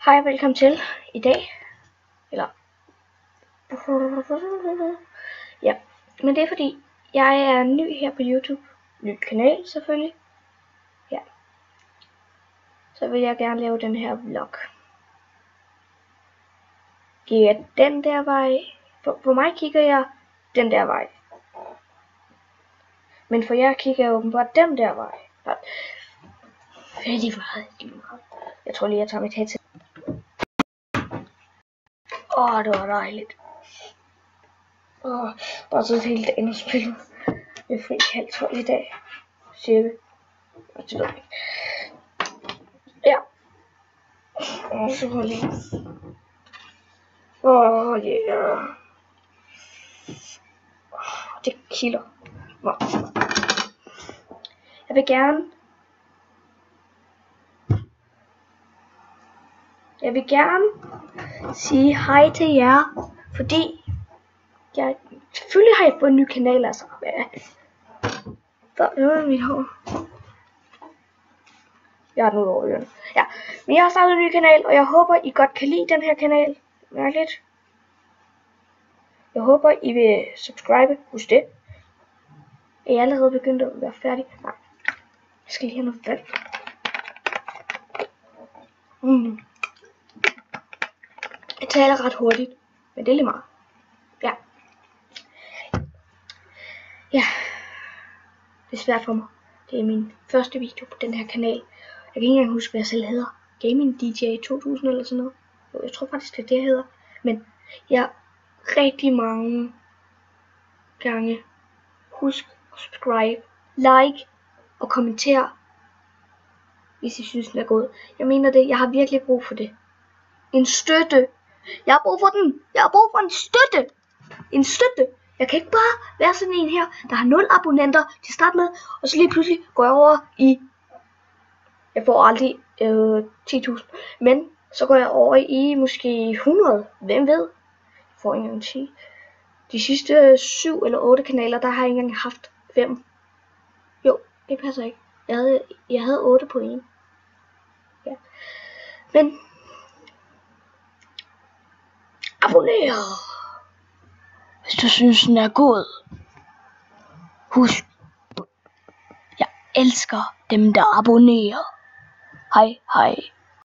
Hej og velkommen til i dag. Ja, men det er fordi jeg er ny her på YouTube. Ny kanal selvfølgelig. Ja. Så vil jeg gerne lave den her vlog. Kigger jeg den der vej. For mig kigger jeg den der vej. Men for jer kigger jeg åbenbart den der vej. Lige meget. Jeg tror lige jeg tager mit headset. Det var dejligt. Bare sidde hele dagen og spille. Jeg er fri 11:30 i dag. Cirka. Det ved jeg ikke. Ja. Og så går lige. Yeah. Det kilder. Jeg vil gerne sige hej til jer, fordi selvfølgelig har jeg fået en ny kanal, altså. Det var mit hår. Jeg har den ud over ørerne. Ja, men jeg har startet en ny kanal, og jeg håber, I godt kan lide den her kanal. Mærkeligt. Jeg håber, I vil subscribe. Husk det. Er I allerede begyndt at være færdig? Nej. Jeg skal lige have noget færdigt. Jeg taler ret hurtigt, men det er lige meget. Ja. Det er svært for mig. Det er min første video på den her kanal. Jeg kan ikke engang huske, hvad jeg selv hedder. Gaming DJ 2000 eller sådan noget. Jeg tror faktisk, det er det, jeg hedder. Men jeg rigtig mange gange husk at subscribe, like og kommentere, hvis I synes, den er god. Jeg mener det. Jeg har virkelig brug for det. En støtte. Jeg har brug for den. Jeg har brug for en støtte. En støtte. Jeg kan ikke bare være sådan en her, der har 0 abonnenter til at starte med, og så lige pludselig går jeg over i, jeg får aldrig 10.000, men så går jeg over i måske 100, hvem ved, jeg får ikke engang 10. De sidste 7 eller 8 kanaler, der har jeg ikke engang haft 5. Jo, det passer ikke. Jeg havde 8 på en. Ja. Men abonner, hvis du synes den er god. Husk, jeg elsker dem der abonnerer. Hej hej.